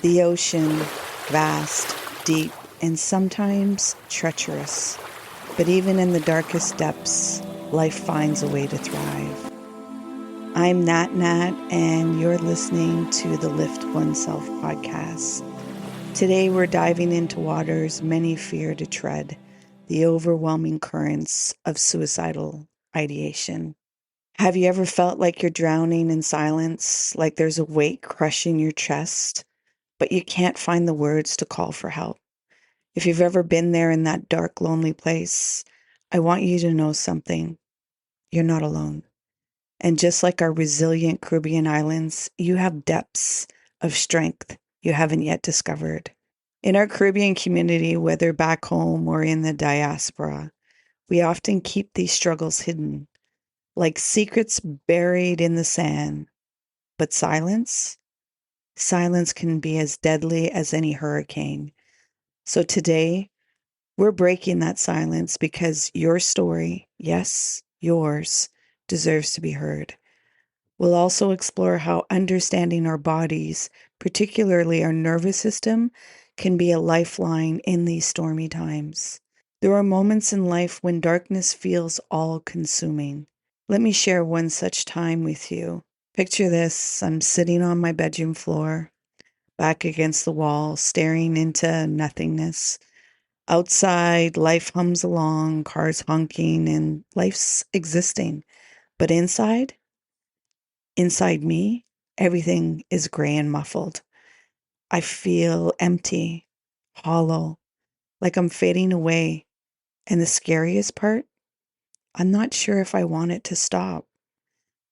The ocean, vast, deep, and sometimes treacherous. But even in the darkest depths, life finds a way to thrive. I'm Nat Nat, and you're listening to the Lift OneSelf podcast. Today, we're diving into waters many fear to tread, the overwhelming currents of suicidal ideation. Have you ever felt like you're drowning in silence, like there's a weight crushing your chest, but you can't find the words to call for help? If you've ever been there in that dark, lonely place, I want you to know something. You're not alone. And just like our resilient Caribbean islands, you have depths of strength you haven't yet discovered. In our Caribbean community, whether back home or in the diaspora, we often keep these struggles hidden, like secrets buried in the sand. But silence? Silence can be as deadly as any hurricane. So today, we're breaking that silence because your story, yes, yours, deserves to be heard. We'll also explore how understanding our bodies, particularly our nervous system, can be a lifeline in these stormy times. There are moments in life when darkness feels all-consuming. Let me share one such time with you. Picture this: I'm sitting on my bedroom floor, back against the wall, staring into nothingness. Outside, life hums along, cars honking, and life's existing. But inside me, everything is gray and muffled. I feel empty, hollow, like I'm fading away. And the scariest part, I'm not sure if I want it to stop.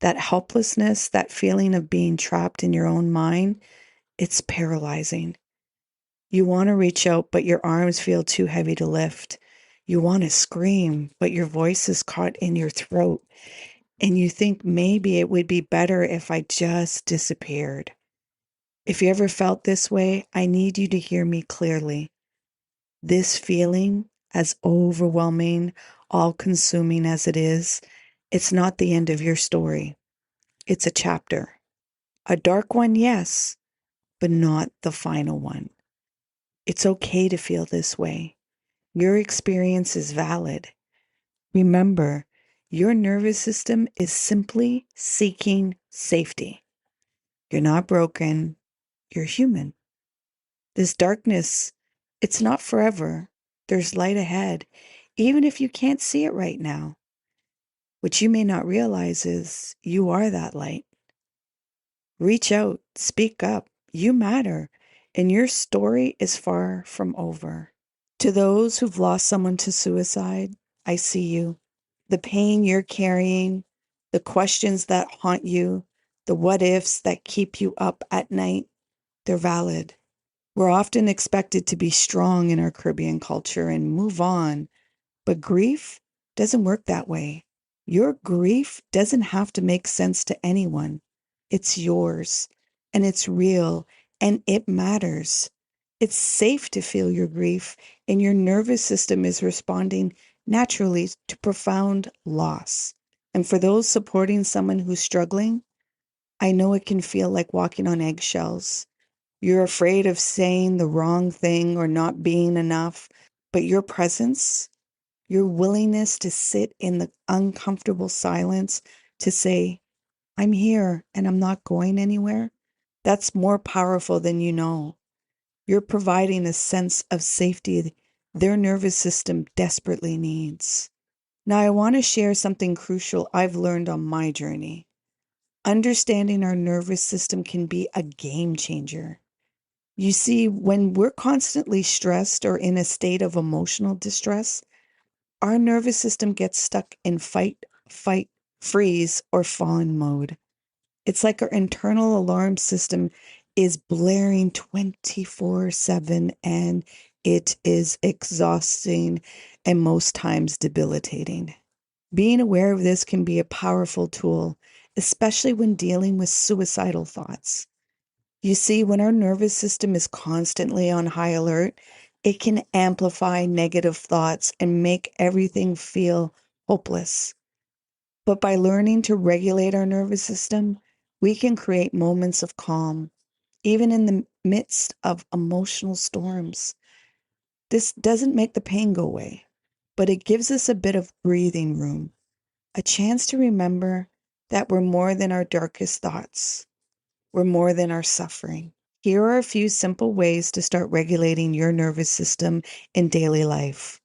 That helplessness, that feeling of being trapped in your own mind, it's paralyzing. You want to reach out, but your arms feel too heavy to lift. You want to scream, but your voice is caught in your throat. And you think maybe it would be better if I just disappeared. If you ever felt this way, I need you to hear me clearly. This feeling, as overwhelming, all-consuming as it is, it's not the end of your story. It's a chapter. A dark one, yes, but not the final one. It's okay to feel this way. Your experience is valid. Remember, your nervous system is simply seeking safety. You're not broken. You're human. This darkness, it's not forever. There's light ahead, even if you can't see it right now. What you may not realize is you are that light. Reach out, speak up. You matter, and your story is far from over. To those who've lost someone to suicide, I see you. The pain you're carrying, the questions that haunt you, the what ifs that keep you up at night, they're valid. We're often expected to be strong in our Caribbean culture and move on, but grief doesn't work that way. Your grief doesn't have to make sense to anyone. It's yours, and it's real, and it matters. It's safe to feel your grief, and your nervous system is responding naturally to profound loss. And for those supporting someone who's struggling, I know it can feel like walking on eggshells. You're afraid of saying the wrong thing or not being enough, but your presence, your willingness to sit in the uncomfortable silence to say, I'm here and I'm not going anywhere, that's more powerful than you know. You're providing a sense of safety their nervous system desperately needs. Now, I want to share something crucial I've learned on my journey. Understanding our nervous system can be a game changer. You see, when we're constantly stressed or in a state of emotional distress, our nervous system gets stuck in fight, freeze, or fawn mode. It's like our internal alarm system is blaring 24/7, and it is exhausting and most times debilitating. Being aware of this can be a powerful tool, especially when dealing with suicidal thoughts. You see, when our nervous system is constantly on high alert, it can amplify negative thoughts and make everything feel hopeless. But by learning to regulate our nervous system, we can create moments of calm, even in the midst of emotional storms. This doesn't make the pain go away, but it gives us a bit of breathing room, a chance to remember that we're more than our darkest thoughts. We're more than our suffering. Here are a few simple ways to start regulating your nervous system in daily life.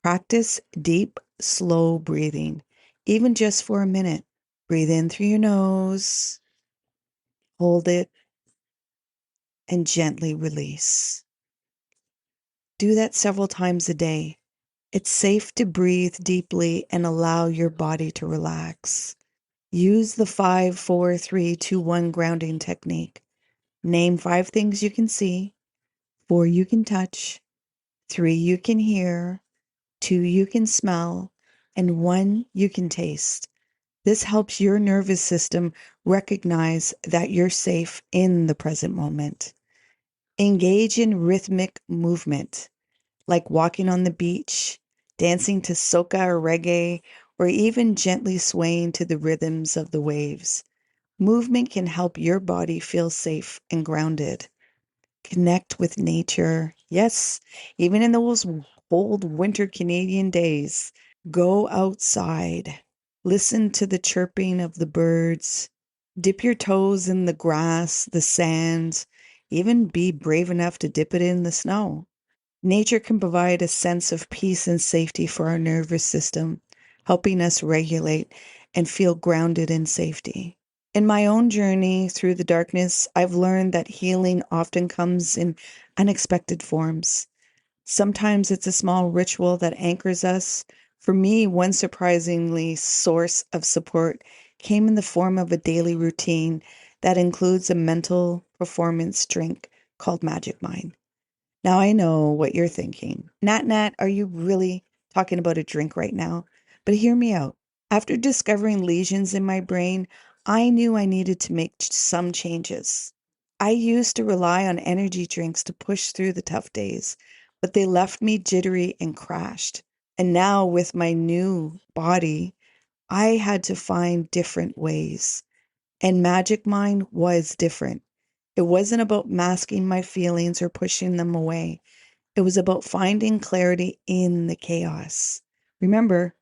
Practice deep, slow breathing, even just for a minute. Breathe in through your nose, hold it, and gently release. Do that several times a day. It's safe to breathe deeply and allow your body to relax. Use the 5, 4, 3, 2, 1 grounding technique. Name 5 things you can see, 4 you can touch, 3 you can hear, 2 you can smell, and 1 you can taste. This helps your nervous system recognize that you're safe in the present moment. Engage in rhythmic movement, like walking on the beach, dancing to soca or reggae, or even gently swaying to the rhythms of the waves. Movement can help your body feel safe and grounded. Connect with nature. Yes, even in those cold winter Canadian days, go outside. Listen to the chirping of the birds. Dip your toes in the grass, the sand, even be brave enough to dip it in the snow. Nature can provide a sense of peace and safety for our nervous system, helping us regulate and feel grounded in safety. In my own journey through the darkness, I've learned that healing often comes in unexpected forms. Sometimes it's a small ritual that anchors us. For me, one surprisingly source of support came in the form of a daily routine that includes a mental performance drink called Magic Mind. Now I know what you're thinking. Nat, are you really talking about a drink right now? But hear me out. After discovering lesions in my brain, I knew I needed to make some changes. I used to rely on energy drinks to push through the tough days, but they left me jittery and crashed. And now, with my new body, I had to find different ways. And Magic Mind was different. It wasn't about masking my feelings or pushing them away. It was about finding clarity in the chaos. Remember,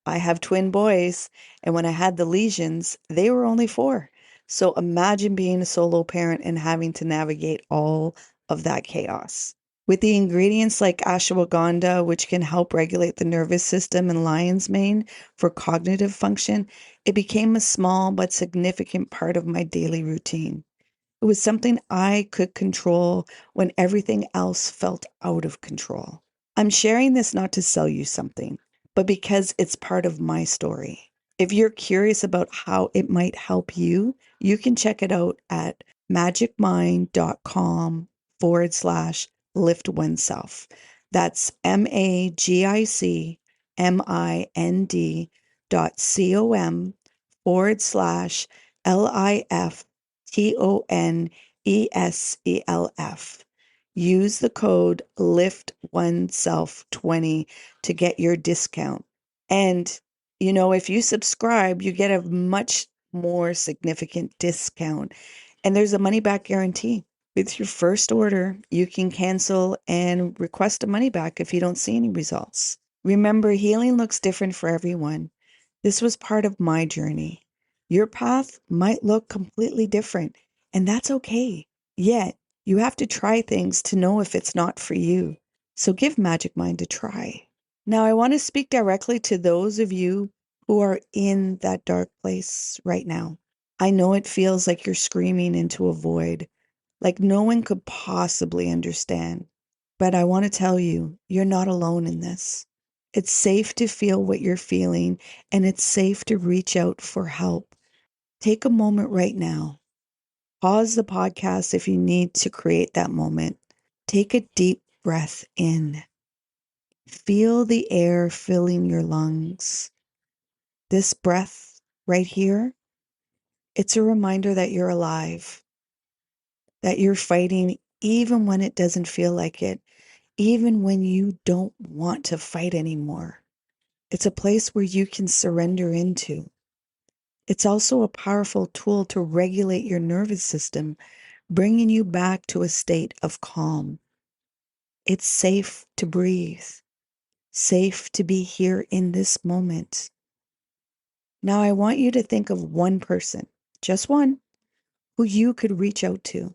I have twin boys, and when I had the lesions, they were only 4. So imagine being a solo parent and having to navigate all of that chaos. With the ingredients like ashwagandha, which can help regulate the nervous system, and lion's mane for cognitive function, it became a small but significant part of my daily routine. It was something I could control when everything else felt out of control. I'm sharing this not to sell you something, but because it's part of my story. If you're curious about how it might help you, you can check it out at magicmind.com/lift oneself. That's magicmind.com/LIFTONESELF. Use the code Lift OneSelf 20 to get your discount. And, if you subscribe, you get a much more significant discount. And there's a money back guarantee. With your first order, you can cancel and request a money back if you don't see any results. Remember, healing looks different for everyone. This was part of my journey. Your path might look completely different, and that's okay. Yet, you have to try things to know if it's not for you. So give Magic Mind a try. Now, I want to speak directly to those of you who are in that dark place right now. I know it feels like you're screaming into a void, like no one could possibly understand. But I want to tell you, you're not alone in this. It's safe to feel what you're feeling, and it's safe to reach out for help. Take a moment right now. Pause the podcast if you need to create that moment. Take a deep breath in. Feel the air filling your lungs. This breath right here, it's a reminder that you're alive, that you're fighting even when it doesn't feel like it, even when you don't want to fight anymore. It's a place where you can surrender into. It's also a powerful tool to regulate your nervous system. bringing you back to a state of calm. It's safe to breathe, safe to be here in this moment. Now, I want you to think of one person, just one, who you could reach out to.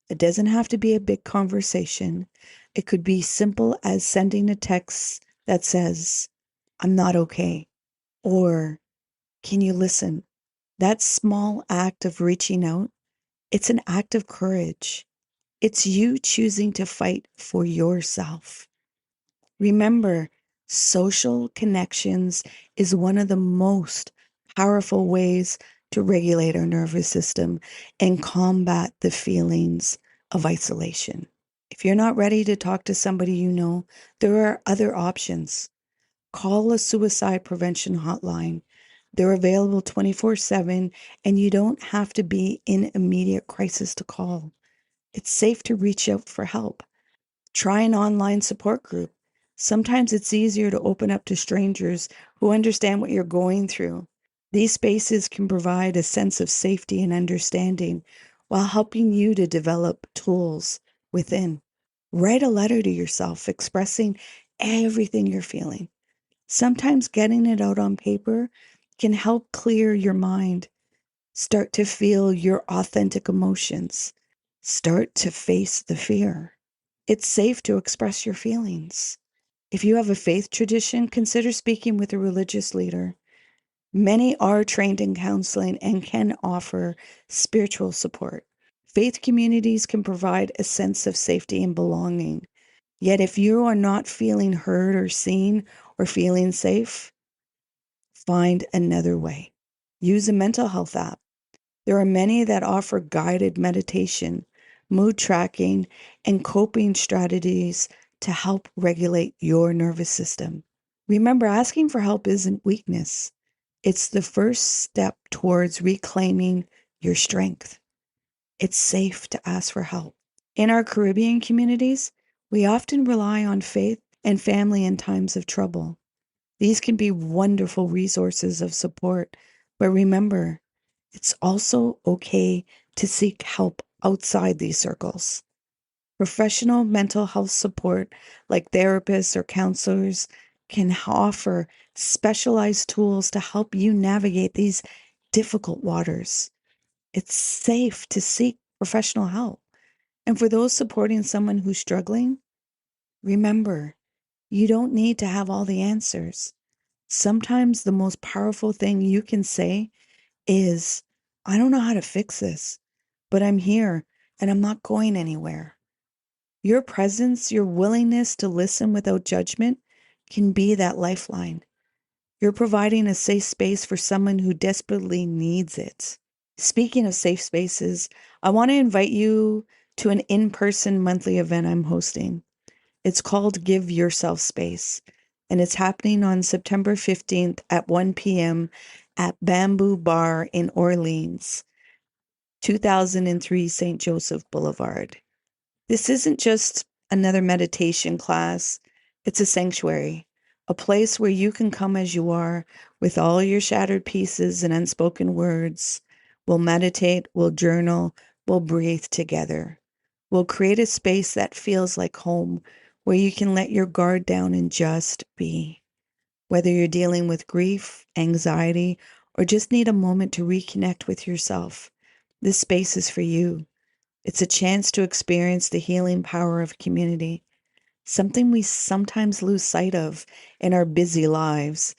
It doesn't have to be a big conversation. It could be simple as sending a text that says, "I'm not okay," or "Can you listen?" That small act of reaching out, it's an act of courage. It's you choosing to fight for yourself. Remember, social connections is one of the most powerful ways to regulate our nervous system and combat the feelings of isolation. If you're not ready to talk to somebody you know, there are other options. Call a suicide prevention hotline. They're available 24/7, and you don't have to be in immediate crisis to call. It's safe to reach out for help. Try an online support group. Sometimes it's easier to open up to strangers who understand what you're going through. These spaces can provide a sense of safety and understanding while helping you to develop tools within. Write a letter to yourself expressing everything you're feeling. Sometimes getting it out on paper can help clear your mind. Start to feel your authentic emotions. Start to face the fear. It's safe to express your feelings. If you have a faith tradition, consider speaking with a religious leader. Many are trained in counseling and can offer spiritual support. Faith communities can provide a sense of safety and belonging. Yet, if you are not feeling heard or seen or feeling safe, find another way. Use a mental health app. There are many that offer guided meditation, mood tracking, and coping strategies to help regulate your nervous system. Remember, asking for help isn't weakness. It's the first step towards reclaiming your strength. It's safe to ask for help. In our Caribbean communities, we often rely on faith and family in times of trouble. These can be wonderful resources of support, but remember, it's also okay to seek help outside these circles. Professional mental health support, like therapists or counselors, can offer specialized tools to help you navigate these difficult waters. It's safe to seek professional help. And for those supporting someone who's struggling, remember, you don't need to have all the answers. Sometimes the most powerful thing you can say is, "I don't know how to fix this, but I'm here and I'm not going anywhere." Your presence, your willingness to listen without judgment can be that lifeline. You're providing a safe space for someone who desperately needs it. Speaking of safe spaces, I want to invite you to an in-person monthly event I'm hosting. It's called Give Yourself Space, and it's happening on September 15th at 1 p.m. at Bamboo Bar in Orleans, 2003 St. Joseph Boulevard. This isn't just another meditation class, it's a sanctuary, a place where you can come as you are with all your shattered pieces and unspoken words. We'll meditate, we'll journal, we'll breathe together. We'll create a space that feels like home, where you can let your guard down and just be. Whether you're dealing with grief, anxiety, or just need a moment to reconnect with yourself, this space is for you. It's a chance to experience the healing power of community, something we sometimes lose sight of in our busy lives.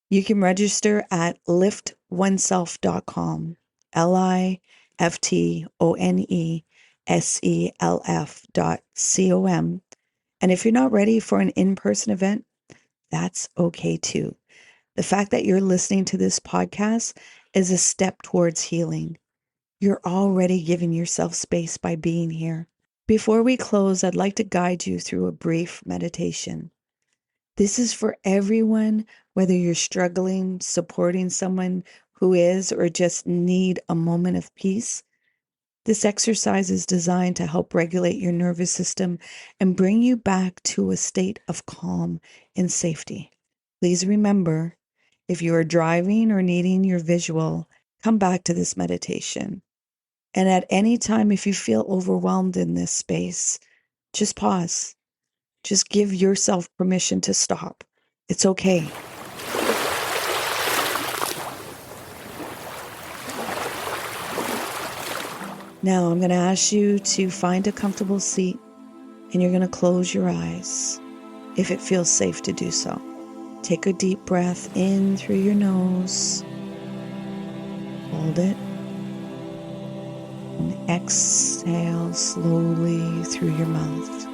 You can register at liftoneself.com, liftoneself.com. And if you're not ready for an in-person event, that's okay too. The fact that you're listening to this podcast is a step towards healing. You're already giving yourself space by being here. Before we close, I'd like to guide you through a brief meditation. This is for everyone, whether you're struggling, supporting someone who is, or just need a moment of peace. This exercise is designed to help regulate your nervous system and bring you back to a state of calm and safety. Please remember, if you are driving or needing your visual, come back to this meditation. And at any time, if you feel overwhelmed in this space, just pause. Just give yourself permission to stop. It's okay. Now I'm going to ask you to find a comfortable seat, and you're going to close your eyes if it feels safe to do so. Take a deep breath in through your nose. Hold it. And exhale slowly through your mouth.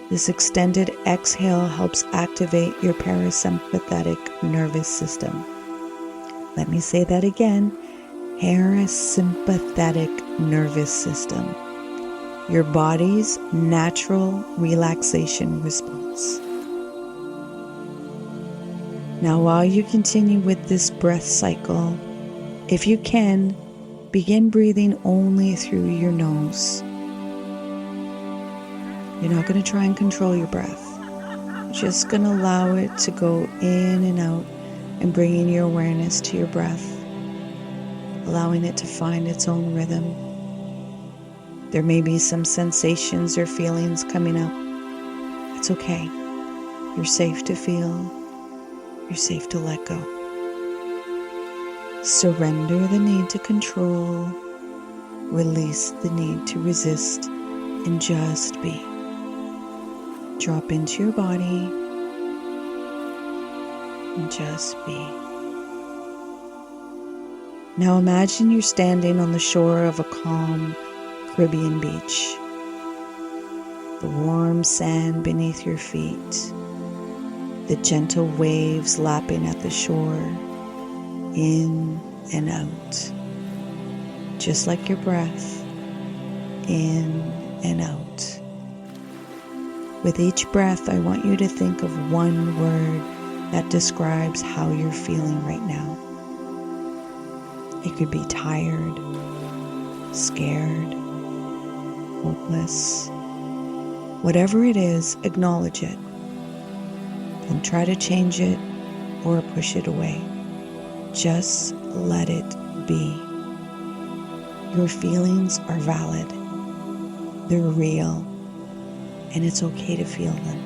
This extended exhale helps activate your parasympathetic nervous system. Let me say that again. Parasympathetic nervous system. Your body's natural relaxation response. Now, while you continue with this breath cycle, if you can, begin breathing only through your nose. You're not going to try and control your breath. You're just going to allow it to go in and out and bringing your awareness to your breath, allowing it to find its own rhythm. There may be some sensations or feelings coming up. It's okay. You're safe to feel. You're safe to let go. Surrender the need to control. Release the need to resist and just be. Drop into your body and just be. Now imagine you're standing on the shore of a calm Caribbean beach. The warm sand beneath your feet, the gentle waves lapping at the shore, in and out, just like your breath, in and out. With each breath, I want you to think of one word that describes how you're feeling right now. It could be tired, scared, hopeless. Whatever it is, acknowledge it. Don't try to change it or push it away. Just let it be. Your feelings are valid. They're real, and it's okay to feel them.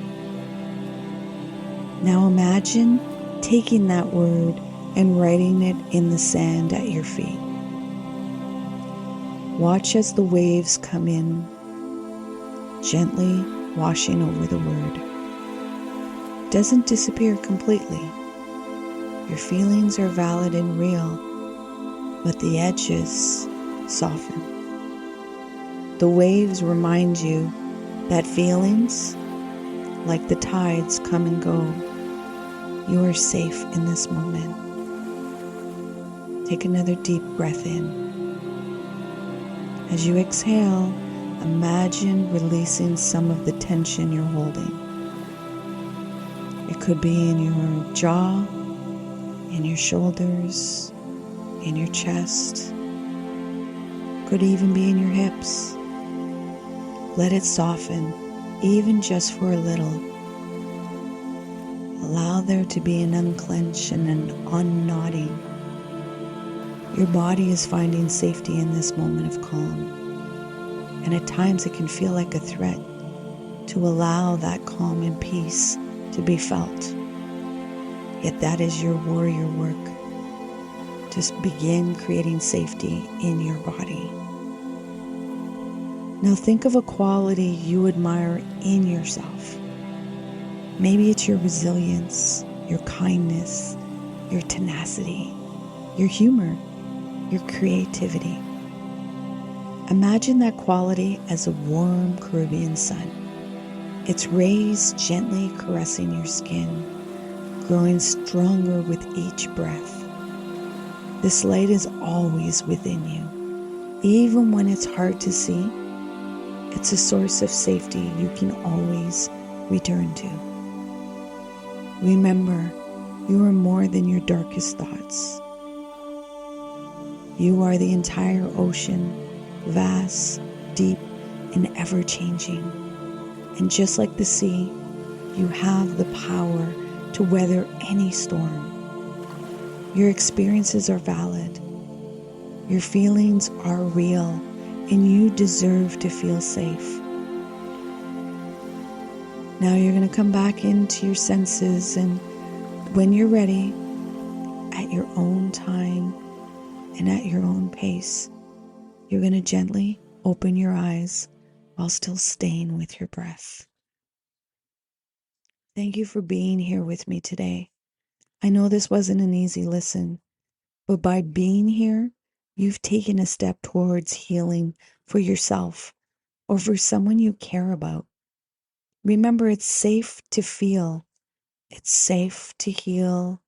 Now imagine taking that word and writing it in the sand at your feet. Watch as the waves come in, gently washing over the word. It doesn't disappear completely. Your feelings are valid and real, but the edges soften. The waves remind you that feelings, like the tides, come and go. You are safe in this moment. Take another deep breath in. As you exhale, imagine releasing some of the tension you're holding. It could be in your jaw, in your shoulders, in your chest. Could even be in your hips. Let it soften, even just for a little. Allow there to be an unclench and an unknotting. Your body is finding safety in this moment of calm. And at times it can feel like a threat to allow that calm and peace to be felt. Yet that is your warrior work. Just begin creating safety in your body. Now think of a quality you admire in yourself. Maybe it's your resilience, your kindness, your tenacity, your humor, your creativity. Imagine that quality as a warm Caribbean sun. Its rays gently caressing your skin, growing stronger with each breath. This light is always within you. Even when it's hard to see, it's a source of safety you can always return to. Remember, you are more than your darkest thoughts. You are the entire ocean, vast, deep, and ever-changing. And just like the sea, you have the power to weather any storm. Your experiences are valid. Your feelings are real, and you deserve to feel safe. Now you're going to come back into your senses, and when you're ready, at your own time and at your own pace, you're going to gently open your eyes while still staying with your breath. Thank you for being here with me today. I know this wasn't an easy listen, but by being here, you've taken a step towards healing for yourself or for someone you care about. Remember, it's safe to feel, it's safe to heal,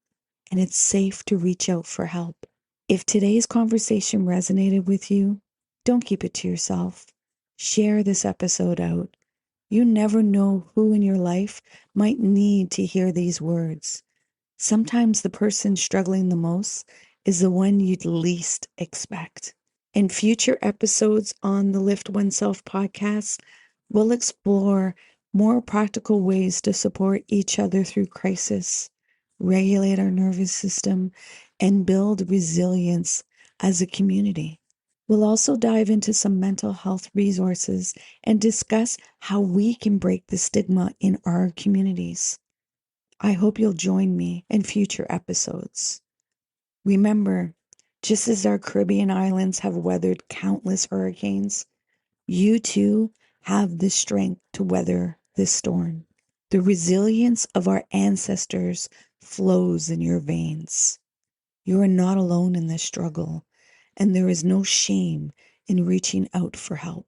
and it's safe to reach out for help. If today's conversation resonated with you, don't keep it to yourself. Share this episode out. You never know who in your life might need to hear these words. Sometimes the person struggling the most is the one you'd least expect. In future episodes on the Lift OneSelf podcast, we'll explore more practical ways to support each other through crisis, regulate our nervous system, and build resilience as a community. We'll also dive into some mental health resources and discuss how we can break the stigma in our communities. I hope you'll join me in future episodes. Remember, just as our Caribbean islands have weathered countless hurricanes, you too have the strength to weather this storm. The resilience of our ancestors flows in your veins. You are not alone in this struggle, and there is no shame in reaching out for help.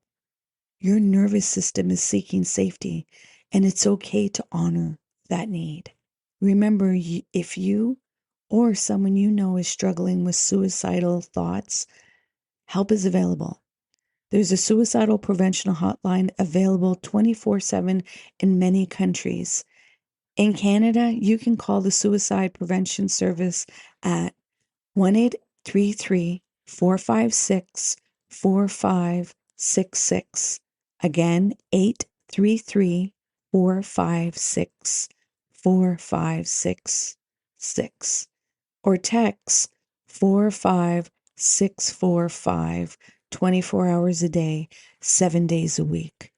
Your nervous system is seeking safety, and it's okay to honor that need. Remember, if you or someone you know is struggling with suicidal thoughts, help is available. There's a suicidal prevention hotline available 24/7 in many countries. In Canada, you can call the Suicide Prevention Service at 1-833-456-4566. Again, 833-456-4566. Or text 45645 24 hours a day, 7 days a week.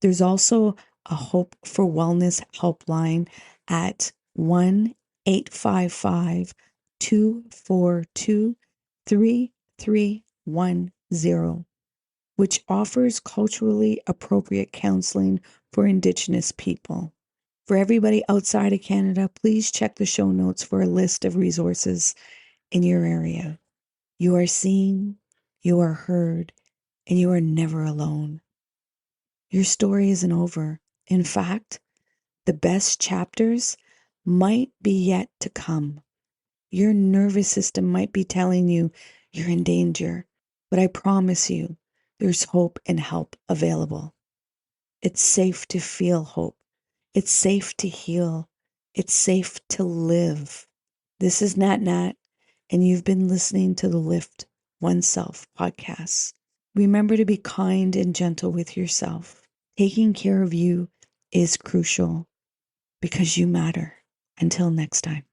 There's also a Hope for Wellness helpline at 1-855-242-3310, which offers culturally appropriate counseling for Indigenous people. For everybody outside of Canada, please check the show notes for a list of resources in your area. You are seen, you are heard, and you are never alone. Your story isn't over. In fact, the best chapters might be yet to come. Your nervous system might be telling you you're in danger, but I promise you, there's hope and help available. It's safe to feel hope. It's safe to heal. It's safe to live. This is Nat Nat, and you've been listening to the Lift OneSelf podcast. Remember to be kind and gentle with yourself. Taking care of you is crucial because you matter. Until next time.